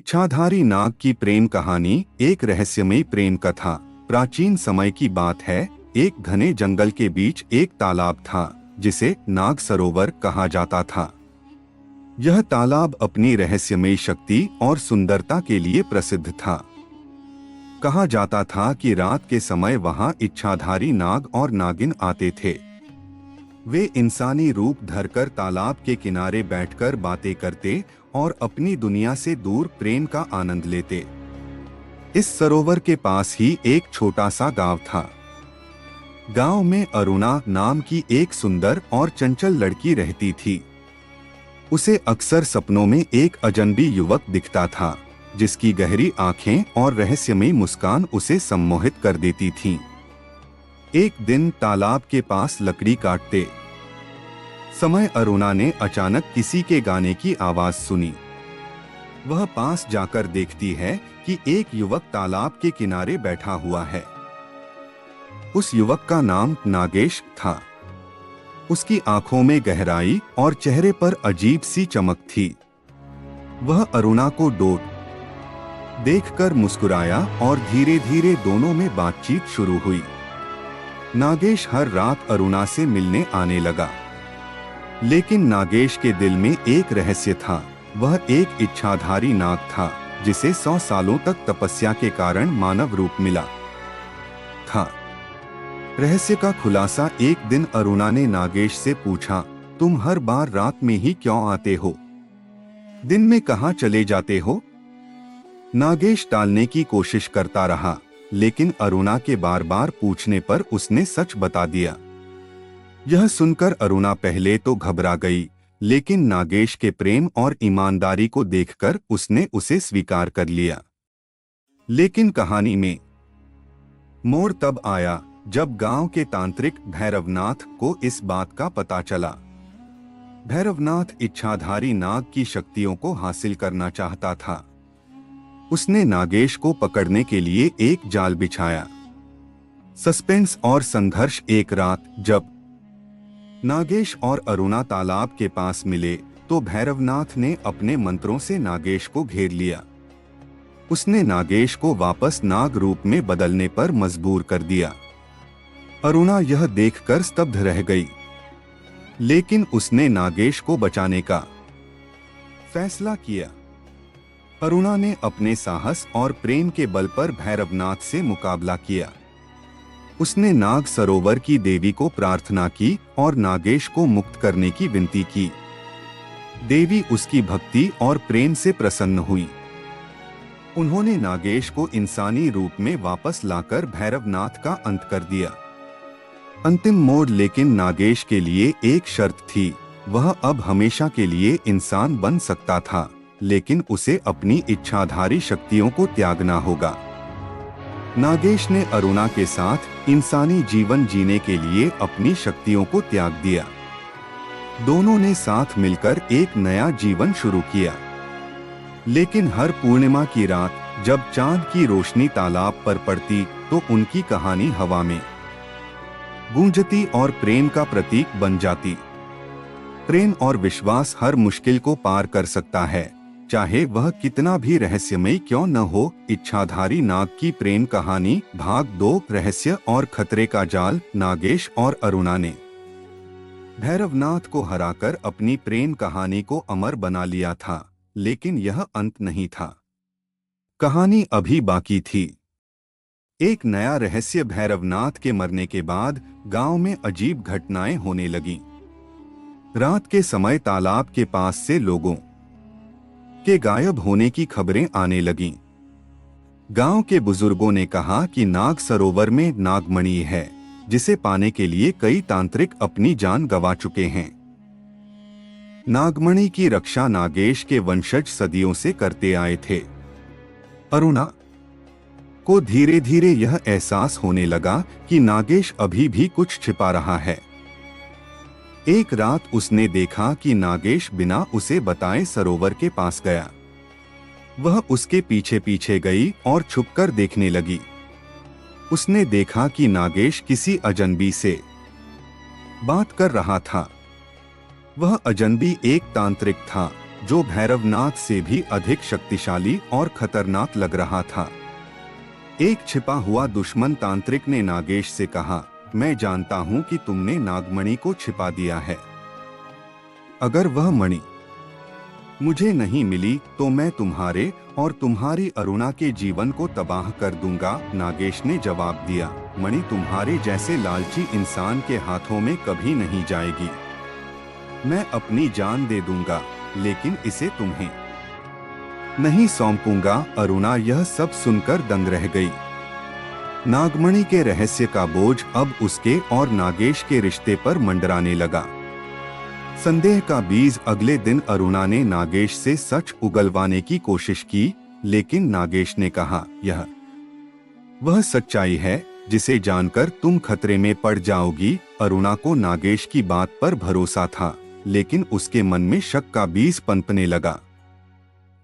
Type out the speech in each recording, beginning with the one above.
इच्छाधारी नाग की प्रेम कहानी एक रहस्यमयी प्रेम कथा। प्राचीन समय की बात है। एक घने जंगल के बीच एक तालाब था जिसे नाग सरोवर कहा जाता था। यह तालाब अपनी रहस्यमयी शक्ति और सुंदरता के लिए प्रसिद्ध था। कहा जाता था कि रात के समय वहां इच्छाधारी नाग और नागिन आते थे। वे इंसानी रूप धरकर तालाब के किनारे बैठकर बातें करते और अपनी दुनिया से दूर प्रेम का आनंद लेते। इस सरोवर के पास ही एक छोटा सा गांव था। गांव में अरुणा नाम की एक सुंदर और चंचल लड़की रहती थी। उसे अक्सर सपनों में एक अजनबी युवक दिखता था जिसकी गहरी आंखें और रहस्यमयी मुस्कान उसे सम्मोहित कर देती थीं। एक दिन तालाब के पास लकड़ी काटते समय अरुणा ने अचानक किसी के गाने की आवाज सुनी। वह पास जाकर देखती है कि एक युवक तालाब के किनारे बैठा हुआ है। उस युवक का नाम नागेश था। उसकी आंखों में गहराई और चेहरे पर अजीब सी चमक थी। वह अरुणा को देखकर मुस्कुराया और धीरे धीरे दोनों में बातचीत शुरू हुई। नागेश हर रात अरुणा से मिलने आने लगा, लेकिन नागेश के दिल में एक रहस्य था। वह एक इच्छाधारी नाग था जिसे 100 सालों तक तपस्या के कारण मानव रूप मिला था। रहस्य का खुलासा एक दिन अरुणा ने नागेश से पूछा, तुम हर बार रात में ही क्यों आते हो? दिन में कहाँ चले जाते हो? नागेश टालने की कोशिश करता रहा, लेकिन अरुणा के बार बार पूछने पर उसने सच बता दिया। यह सुनकर अरुणा पहले तो घबरा गई, लेकिन नागेश के प्रेम और ईमानदारी को देखकर उसने उसे स्वीकार कर लिया। लेकिन कहानी में मोड़ तब आया जब गांव के तांत्रिक भैरवनाथ को इस बात का पता चला। भैरवनाथ इच्छाधारी नाग की शक्तियों को हासिल करना चाहता था। उसने नागेश को पकड़ने के लिए एक जाल बिछाया। सस्पेंस और संघर्ष। एक रात जब नागेश और अरुणा तालाब के पास मिले तो भैरवनाथ ने अपने मंत्रों से नागेश को घेर लिया। उसने नागेश को वापस नाग रूप में बदलने पर मजबूर कर दिया। अरुणा यह देखकर स्तब्ध रह गई, लेकिन उसने नागेश को बचाने का फैसला किया। अरुणा ने अपने साहस और प्रेम के बल पर भैरवनाथ से मुकाबला किया। उसने नाग सरोवर की देवी को प्रार्थना की और नागेश को मुक्त करने की विनती की। देवी उसकी भक्ति और प्रेम से प्रसन्न हुई। उन्होंने नागेश को इंसानी रूप में वापस लाकर भैरवनाथ का अंत कर दिया। अंतिम मोड़। लेकिन नागेश के लिए एक शर्त थी। वह अब हमेशा के लिए इंसान बन सकता था, लेकिन उसे अपनी इच्छाधारी शक्तियों को त्यागना होगा। नागेश ने अरुणा के साथ इंसानी जीवन जीने के लिए अपनी शक्तियों को त्याग दिया। दोनों ने साथ मिलकर एक नया जीवन शुरू किया। लेकिन हर पूर्णिमा की रात जब चांद की रोशनी तालाब पर पड़ती तो उनकी कहानी हवा में गूंजती और प्रेम का प्रतीक बन जाती। प्रेम और विश्वास हर मुश्किल को पार कर सकता है, चाहे वह कितना भी रहस्यमय क्यों न हो। इच्छाधारी नाग की प्रेम कहानी भाग 2। रहस्य और खतरे का जाल। नागेश और अरुणा ने भैरवनाथ को हराकर अपनी प्रेम कहानी को अमर बना लिया था, लेकिन यह अंत नहीं था। कहानी अभी बाकी थी। एक नया रहस्य। भैरवनाथ के मरने के बाद गांव में अजीब घटनाएं होने लगीं। रात के समय तालाब के पास से लोगों के गायब होने की खबरें आने लगीं। गांव के बुजुर्गों ने कहा कि नाग सरोवर में नागमणि है, जिसे पाने के लिए कई तांत्रिक अपनी जान गंवा चुके हैं। नागमणि की रक्षा नागेश के वंशज सदियों से करते आए थे। अरुणा को धीरे धीरे यह एहसास होने लगा कि नागेश अभी भी कुछ छिपा रहा है। एक रात उसने देखा कि नागेश बिना उसे बताए सरोवर के पास गया। वह उसके पीछे पीछे गई और छुपकर देखने लगी। उसने देखा कि नागेश किसी अजनबी से बात कर रहा था। वह अजनबी एक तांत्रिक था जो भैरवनाथ से भी अधिक शक्तिशाली और खतरनाक लग रहा था। एक छिपा हुआ दुश्मन तांत्रिक ने नागेश से कहा, मैं जानता हूं कि तुमने नागमणि को छिपा दिया है। अगर वह मणि मुझे नहीं मिली तो मैं तुम्हारे और तुम्हारी अरुणा के जीवन को तबाह कर दूंगा। नागेश ने जवाब दिया, मणि तुम्हारे जैसे लालची इंसान के हाथों में कभी नहीं जाएगी। मैं अपनी जान दे दूंगा, लेकिन इसे तुम्हें नहीं सौंपूंगा। अरुणा यह सब सुनकर दंग रह गई। नागमणि के रहस्य का बोझ अब उसके और नागेश के रिश्ते पर मंडराने लगा। संदेह का बीज अगले दिन अरुणा ने नागेश से सच उगलवाने की कोशिश की, लेकिन नागेश ने कहा, यह वह सच्चाई है जिसे जानकर तुम खतरे में पड़ जाओगी। अरुणा को नागेश की बात पर भरोसा था, लेकिन उसके मन में शक का बीज पनपने लगा।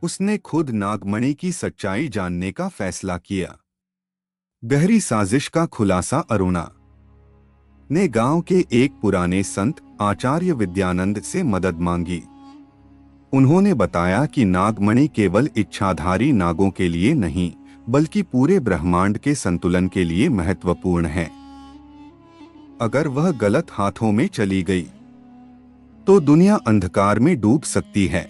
उसने खुद नागमणि की सच्चाई जानने का फैसला किया। गहरी साजिश का खुलासा। अरुणा ने गांव के एक पुराने संत आचार्य विद्यानंद से मदद मांगी। उन्होंने बताया कि नागमणि केवल इच्छाधारी नागों के लिए नहीं, बल्कि पूरे ब्रह्मांड के संतुलन के लिए महत्वपूर्ण है। अगर वह गलत हाथों में चली गई तो दुनिया अंधकार में डूब सकती है।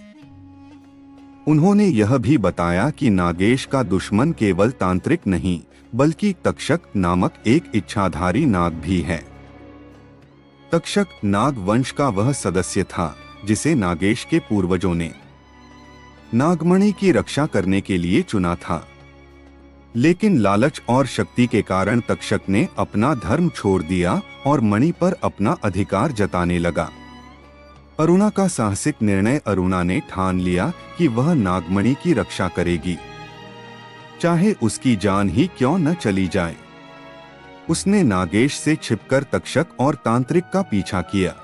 उन्होंने यह भी बताया कि नागेश का दुश्मन केवल तांत्रिक नहीं, बल्कि तक्षक नामक एक इच्छाधारी नाग भी है। तक्षक नाग वंश का वह सदस्य था जिसे नागेश के पूर्वजों ने नागमणि की रक्षा करने के लिए चुना था। लेकिन लालच और शक्ति के कारण तक्षक ने अपना धर्म छोड़ दिया और मणि पर अपना अधिकार जताने लगा। अरुणा का साहसिक निर्णय। अरुणा ने ठान लिया कि वह नागमणि की रक्षा करेगी, चाहे उसकी जान ही क्यों न चली जाए। उसने नागेश से छिपकर तक्षक और तांत्रिक का पीछा किया।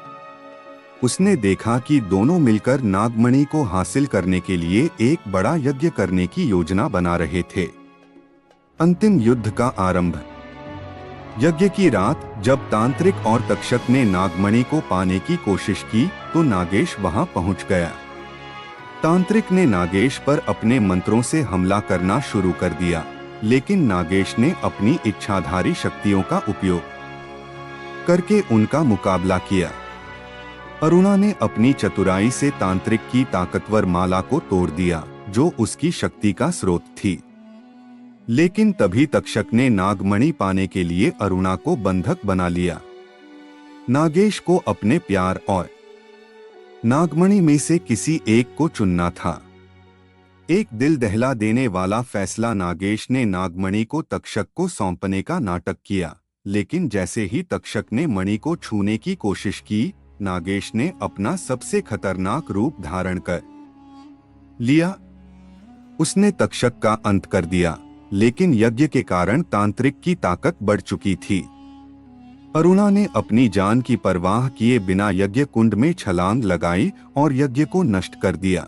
उसने देखा कि दोनों मिलकर नागमणि को हासिल करने के लिए एक बड़ा यज्ञ करने की योजना बना रहे थे। अंतिम युद्ध का आरंभ। यज्ञ की रात जब तांत्रिक और तक्षक ने नागमणि को पाने की कोशिश की तो नागेश वहां पहुंच गया। तांत्रिक ने नागेश पर अपने मंत्रों से हमला करना शुरू कर दिया, लेकिन नागेश ने अपनी इच्छाधारी शक्तियों का उपयोग करके उनका मुकाबला किया। अरुणा ने अपनी चतुराई से तांत्रिक की ताकतवर माला को तोड़ दिया, जो उसकी शक्ति का स्रोत थी। लेकिन तभी तक्षक ने नागमणि पाने के लिए अरुणा को बंधक बना लिया। नागेश को अपने प्यार और नागमणि में से किसी एक को चुनना था। एक दिल दहला देने वाला फैसला। नागेश ने नागमणि को तक्षक को सौंपने का नाटक किया, लेकिन जैसे ही तक्षक ने मणि को छूने की कोशिश की, नागेश ने अपना सबसे खतरनाक रूप धारण कर लिया। उसने तक्षक का अंत कर दिया, लेकिन यज्ञ के कारण तांत्रिक की ताकत बढ़ चुकी थी। अरुणा ने अपनी जान की परवाह किए बिना यज्ञ कुंड में छलांग लगाई और यज्ञ को नष्ट कर दिया।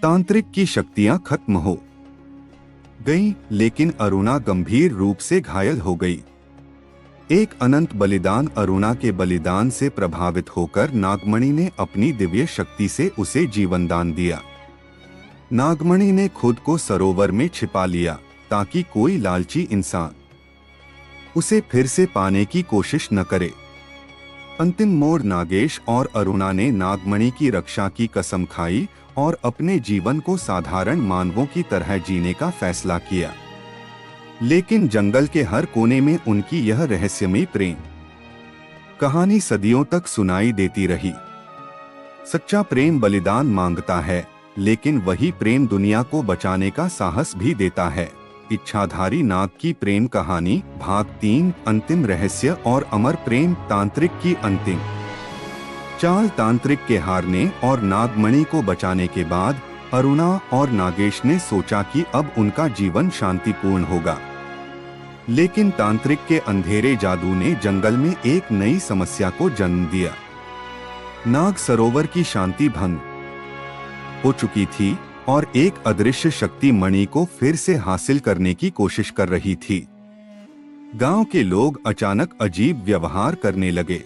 तांत्रिक की शक्तियां खत्म हो गईं, लेकिन अरुणा गंभीर रूप से घायल हो गई। एक अनंत बलिदान। अरुणा के बलिदान से प्रभावित होकर नागमणि ने अपनी दिव्य शक्ति से उसे जीवन दान दिया। नागमणि ने खुद को सरोवर में छिपा लिया ताकि कोई लालची इंसान उसे फिर से पाने की कोशिश न करे। अंतिम मोड़। नागेश और अरुणा ने नागमणि की रक्षा की कसम खाई और अपने जीवन को साधारण मानवों की तरह जीने का फैसला किया। लेकिन जंगल के हर कोने में उनकी यह रहस्यमयी प्रेम कहानी सदियों तक सुनाई देती रही। सच्चा प्रेम बलिदान मांगता है, लेकिन वही प्रेम दुनिया को बचाने का साहस भी देता है। इच्छाधारी नाग की प्रेम कहानी भाग 3। अंतिम रहस्य और अमर प्रेम। तांत्रिक की अंतिम चाल। तांत्रिक के हारने और नागमणि को बचाने के बाद अरुणा और नागेश ने सोचा कि अब उनका जीवन शांतिपूर्ण होगा। लेकिन तांत्रिक के अंधेरे जादू ने जंगल में एक नई समस्या को जन्म दिया। नाग सरोवर की शांति भंग हो चुकी थी और एक अदृश्य शक्ति मणि को फिर से हासिल करने की कोशिश कर रही थी। गांव के लोग अचानक अजीब व्यवहार करने लगे।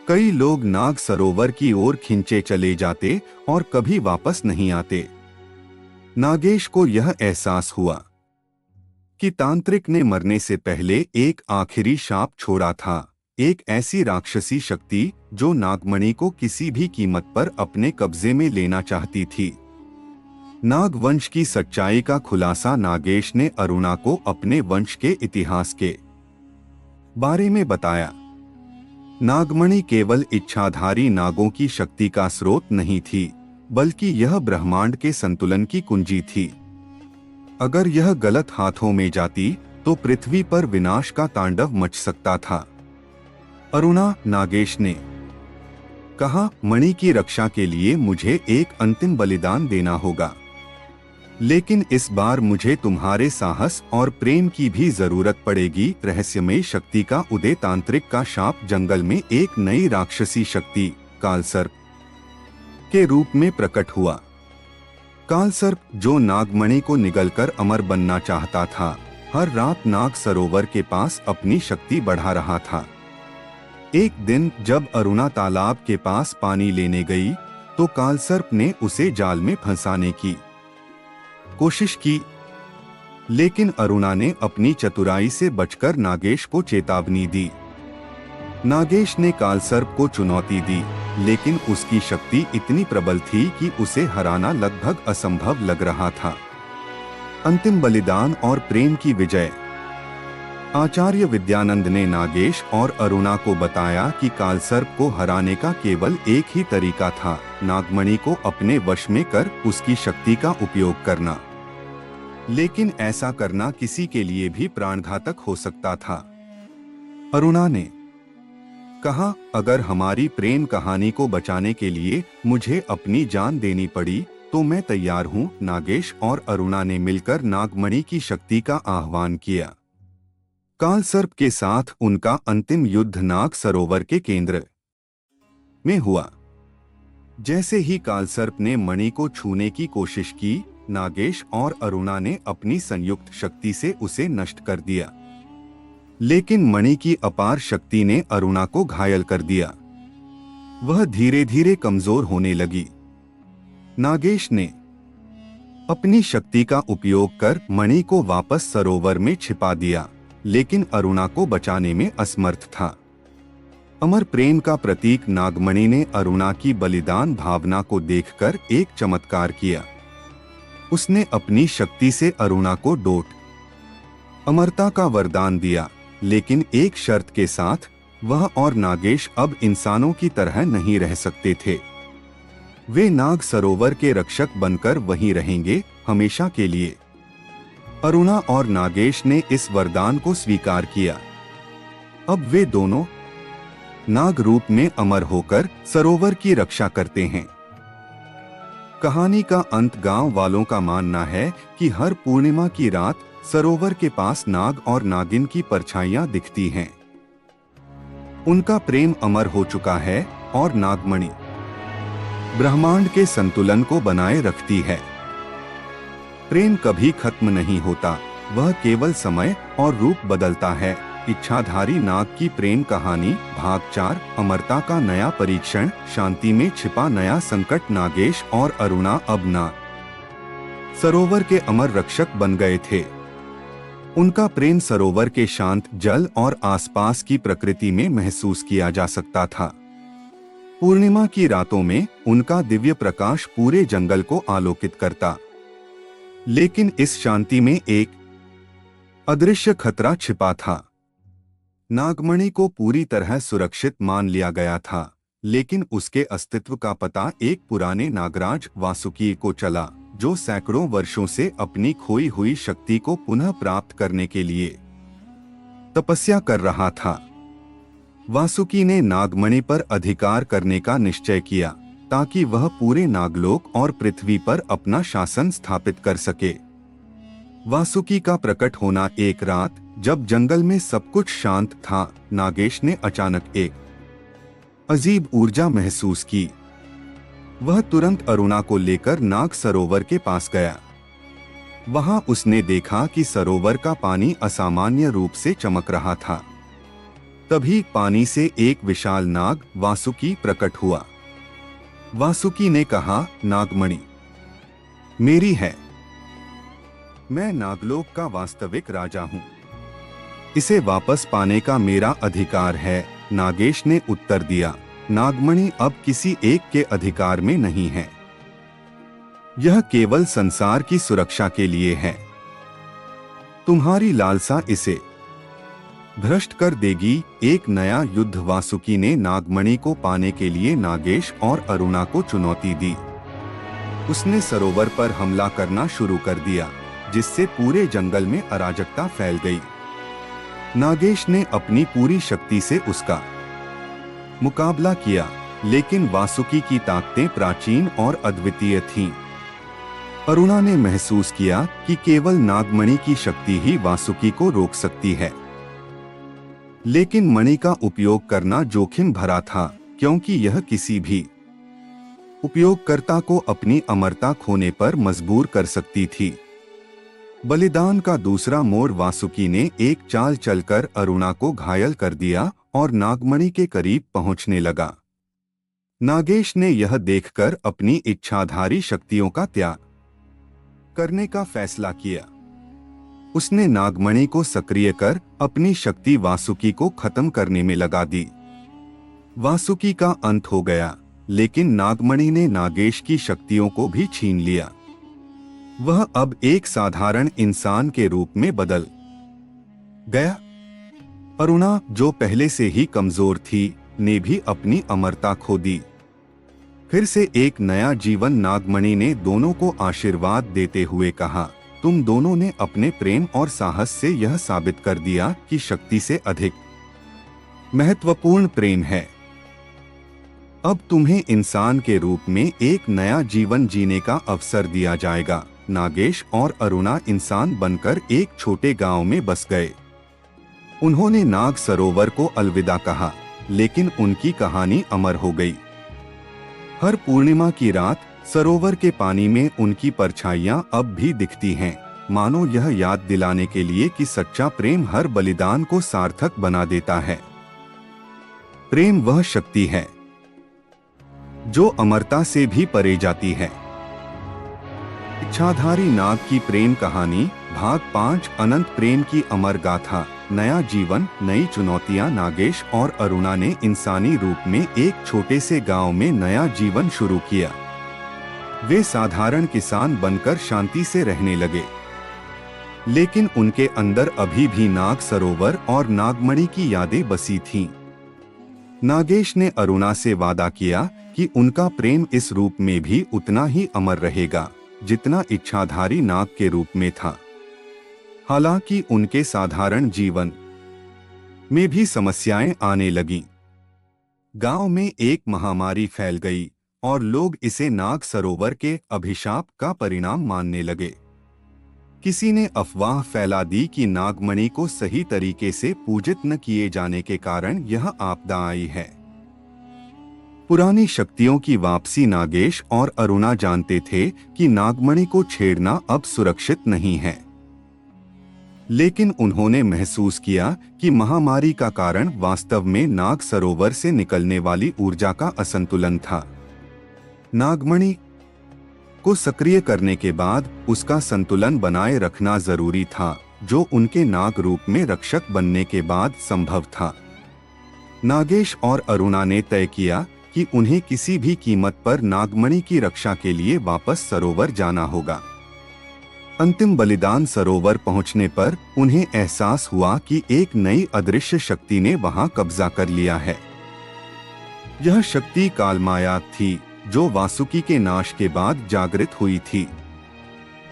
कई लोग नाग सरोवर की ओर खींचे चले जाते और कभी वापस नहीं आते। नागेश को यह एहसास हुआ कि तांत्रिक ने मरने से पहले एक आखिरी शाप छोड़ा था, एक ऐसी राक्षसी शक्ति जो नागमणि को किसी भी कीमत पर अपने कब्जे में लेना चाहती थी। नागवंश की सच्चाई का खुलासा नागेश ने अरुणा को अपने वंश के इतिहास के बारे में बताया। नागमणि केवल इच्छाधारी नागों की शक्ति का स्रोत नहीं थी, बल्कि यह ब्रह्मांड के संतुलन की कुंजी थी। अगर यह गलत हाथों में जाती तो पृथ्वी पर विनाश का तांडव मच सकता था। अरुणा, नागेश ने कहा, मणि की रक्षा के लिए मुझे एक अंतिम बलिदान देना होगा, लेकिन इस बार मुझे तुम्हारे साहस और प्रेम की भी जरूरत पड़ेगी। रहस्यमय शक्ति का उदय, तांत्रिक का शाप जंगल में एक नई राक्षसी शक्ति कालसर्प के रूप में प्रकट हुआ। कालसर्प, जो नागमणि को निगलकर अमर बनना चाहता था, हर रात नाग सरोवर के पास अपनी शक्ति बढ़ा रहा था। एक दिन जब अरुणा तालाब के पास पानी लेने गई तो कालसर्प ने उसे जाल में फंसाने की कोशिश की, लेकिन अरुणा ने अपनी चतुराई से बचकर नागेश को चेतावनी दी। नागेश ने कालसर्प को चुनौती दी, लेकिन उसकी शक्ति इतनी प्रबल थी कि उसे हराना लगभग असंभव लग रहा था। अंतिम बलिदान और प्रेम की विजय। आचार्य विद्यानंद ने नागेश और अरुणा को बताया कि कालसर्प को हराने का केवल एक ही तरीका था, नागमणि को अपने वश में कर उसकी शक्ति का उपयोग करना। लेकिन ऐसा करना किसी के लिए भी प्राणघातक हो सकता था। अरुणा ने कहा, अगर हमारी प्रेम कहानी को बचाने के लिए मुझे अपनी जान देनी पड़ी तो मैं तैयार हूँ। नागेश और अरुणा ने मिलकर नागमणि की शक्ति का आह्वान किया। कालसर्प के साथ उनका अंतिम युद्ध नाग सरोवर के केंद्र में हुआ। जैसे ही कालसर्प ने मणि को छूने की कोशिश की, नागेश और अरुणा ने अपनी संयुक्त शक्ति से उसे नष्ट कर दिया, लेकिन मणि की अपार शक्ति ने अरुणा को घायल कर दिया। वह धीरे धीरे कमजोर होने लगी। नागेश ने अपनी शक्ति का उपयोग कर मणि को वापस सरोवर में छिपा दिया, लेकिन अरुणा को बचाने में असमर्थ था। अमर प्रेम का प्रतीक नागमणि ने अरुणा की बलिदान भावना को देखकर एक चमत्कार किया। उसने अपनी शक्ति से अरुणा को डोट अमरता का वरदान दिया, लेकिन एक शर्त के साथ, वह और नागेश अब इंसानों की तरह नहीं रह सकते थे। वे नाग सरोवर के रक्षक बनकर वहीं रहेंगे, हमेशा के लिए। अरुणा और नागेश ने इस वरदान को स्वीकार किया। अब वे दोनों नाग रूप में अमर होकर सरोवर की रक्षा करते हैं। कहानी का अंत। गांव वालों का मानना है कि हर पूर्णिमा की रात सरोवर के पास नाग और नागिन की परछाइयां दिखती हैं। उनका प्रेम अमर हो चुका है और नागमणि ब्रह्मांड के संतुलन को बनाए रखती है। प्रेम कभी खत्म नहीं होता, वह केवल समय और रूप बदलता है। इच्छाधारी नाग की प्रेम कहानी भाग 4, अमरता का नया परीक्षण। शांति में छिपा नया संकट। नागेश और अरुणा अब नाग सरोवर के अमर रक्षक बन गए थे। उनका प्रेम सरोवर के शांत जल और आसपास की प्रकृति में महसूस किया जा सकता था। पूर्णिमा की रातों में उनका दिव्य प्रकाश पूरे जंगल को आलोकित करता। लेकिन इस शांति में एक अदृश्य खतरा छिपा था। नागमणि को पूरी तरह सुरक्षित मान लिया गया था, लेकिन उसके अस्तित्व का पता एक पुराने नागराज वासुकी को चला, जो सैकड़ों वर्षों से अपनी खोई हुई शक्ति को पुनः प्राप्त करने के लिए तपस्या कर रहा था। वासुकी ने नागमणि पर अधिकार करने का निश्चय किया, ताकि वह पूरे नागलोक और पृथ्वी पर अपना शासन स्थापित कर सके। वासुकी का प्रकट होना। एक रात जब जंगल में सब कुछ शांत था, नागेश ने अचानक एक अजीब ऊर्जा महसूस की। वह तुरंत अरुणा को लेकर नाग सरोवर के पास गया। वहां उसने देखा कि सरोवर का पानी असामान्य रूप से चमक रहा था। तभी पानी से एक विशाल नाग वासुकी प्रकट हुआ। वासुकी ने कहा, नागमणि मेरी है, मैं नागलोक का वास्तविक राजा हूँ, इसे वापस पाने का मेरा अधिकार है। नागेश ने उत्तर दिया, नागमणि अब किसी एक के अधिकार में नहीं है, यह केवल संसार की सुरक्षा के लिए है। तुम्हारी लालसा इसे भ्रष्ट कर देगी। एक नया युद्ध। वासुकी ने नागमणि को पाने के लिए नागेश और अरुणा को चुनौती दी। उसने सरोवर पर हमला करना शुरू कर दिया, जिससे पूरे जंगल में अराजकता फैल गई। नागेश ने अपनी पूरी शक्ति से उसका मुकाबला किया, लेकिन वासुकी की ताकतें प्राचीन और अद्वितीय थीं। अरुणा ने महसूस किया कि केवल नागमणि की शक्ति ही वासुकी को रोक सकती है, लेकिन मणि का उपयोग करना जोखिम भरा था, क्योंकि यह किसी भी उपयोगकर्ता को अपनी अमरता खोने पर मजबूर कर सकती थी। बलिदान का दूसरा मोड़। वासुकी ने एक चाल चलकर अरुणा को घायल कर दिया और नागमणि के करीब पहुंचने लगा। नागेश ने यह देखकर अपनी इच्छाधारी शक्तियों का त्याग करने का फैसला किया। उसने नागमणि को सक्रिय कर अपनी शक्ति वासुकी को खत्म करने में लगा दी। वासुकी का अंत हो गया, लेकिन नागमणि ने नागेश की शक्तियों को भी छीन लिया। वह अब एक साधारण इंसान के रूप में बदल गया। अरुणा, जो पहले से ही कमजोर थी, ने भी अपनी अमरता खो दी। फिर से एक नया जीवन। नागमणि ने दोनों को आशीर्वाद देते हुए कहा, तुम दोनों ने अपने प्रेम और साहस से यह साबित कर दिया कि शक्ति से अधिक महत्वपूर्ण प्रेम है। अब तुम्हें इंसान के रूप में एक नया जीवन जीने का अवसर दिया जाएगा। नागेश और अरुणा इंसान बनकर एक छोटे गांव में बस गए। उन्होंने नाग सरोवर को अलविदा कहा, लेकिन उनकी कहानी अमर हो गई। हर पूर्णिमा की रात सरोवर के पानी में उनकी परछाइयां अब भी दिखती हैं, मानो यह याद दिलाने के लिए कि सच्चा प्रेम हर बलिदान को सार्थक बना देता है। प्रेम वह शक्ति है जो अमरता से भी परे जाती है। इच्छाधारी नाग की प्रेम कहानी भाग 5। अनंत प्रेम की अमर गाथा। नया जीवन, नई चुनौतियां। नागेश और अरुणा ने इंसानी रूप में एक छोटे से गांव में नया जीवन शुरू किया। वे साधारण किसान बनकर शांति से रहने लगे, लेकिन उनके अंदर अभी भी नाग सरोवर और नागमणि की यादें बसी थीं। नागेश ने अरुणा से वादा किया कि उनका प्रेम इस रूप में भी उतना ही अमर रहेगा जितना इच्छाधारी नाग के रूप में था। हालांकि उनके साधारण जीवन में भी समस्याएं आने लगीं। गांव में एक महामारी फैल गई और लोग इसे नाग सरोवर के अभिशाप का परिणाम मानने लगे। किसी ने अफवाह फैला दी कि नागमणि को सही तरीके से पूजित न किए जाने के कारण यह आपदा आई है। पुरानी शक्तियों की वापसी। नागेश और अरुणा जानते थे कि नागमणि को छेड़ना अब सुरक्षित नहीं है, लेकिन उन्होंने महसूस किया कि महामारी का कारण वास्तव में नाग सरोवर से निकलने वाली ऊर्जा का असंतुलन था। नागमणि को सक्रिय करने के बाद उसका संतुलन बनाए रखना जरूरी था, जो उनके नाग रूप में रक्षक बनने के बाद संभव था। नागेश और अरुणा ने तय किया कि उन्हें किसी भी कीमत पर नागमणि की रक्षा के लिए वापस सरोवर जाना होगा। अंतिम बलिदान। सरोवर पहुंचने पर उन्हें एहसास हुआ कि एक नई अदृश्य शक्ति ने वहां कब्जा कर लिया है। यह शक्ति कालमाया थी, जो वासुकी के नाश के बाद जागृत हुई थी।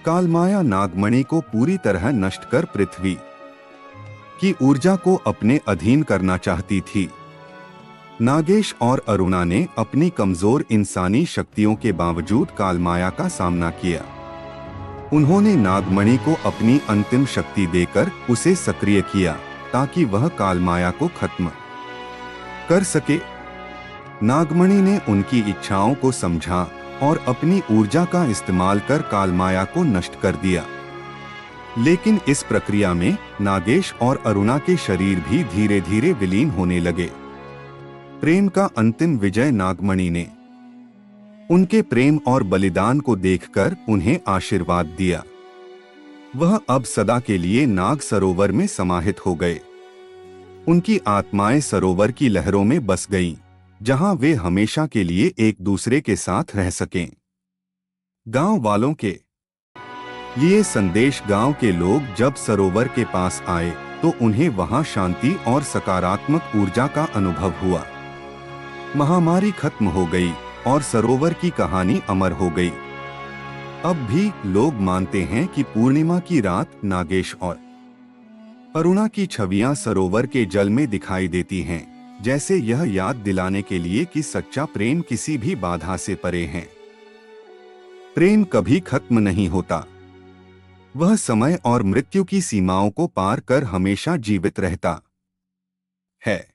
कालमाया नागमणि को पूरी तरह नष्ट कर पृथ्वी की ऊर्जा को अपने अधीन करना चाहती थी। नागेश और अरुणा ने अपनी कमजोर इंसानी शक्तियों के बावजूद कालमाया का सामना किया। उन्होंने नागमणि को अपनी अंतिम शक्ति देकर उसे सक्रिय किया, ताकि वह कालमाया को खत्म कर सके। नागमणि ने उनकी इच्छाओं को समझा और अपनी ऊर्जा का इस्तेमाल कर कालमाया को नष्ट कर दिया। लेकिन इस प्रक्रिया में नागेश और अरुणा के शरीर भी धीरे धीरे विलीन होने लगे। प्रेम का अंतिम विजय नागमणि ने उनके प्रेम और बलिदान को देखकर उन्हें आशीर्वाद दिया। वह अब सदा के लिए नाग सरोवर में समाहित हो गए। उनकी आत्माएं सरोवर की लहरों में बस गईं, जहां वे हमेशा के लिए एक दूसरे के साथ रह सकें। गांव वालों के लिए संदेश। गांव के लोग जब सरोवर के पास आए तो उन्हें वहां शांति और सकारात्मक ऊर्जा का अनुभव हुआ। महामारी खत्म हो गई और सरोवर की कहानी अमर हो गई। अब भी लोग मानते हैं कि पूर्णिमा की रात नागेश और अरुणा की छवियां सरोवर के जल में दिखाई देती हैं, जैसे यह याद दिलाने के लिए कि सच्चा प्रेम किसी भी बाधा से परे है। प्रेम कभी खत्म नहीं होता। वह समय और मृत्यु की सीमाओं को पार कर हमेशा जीवित रहता है।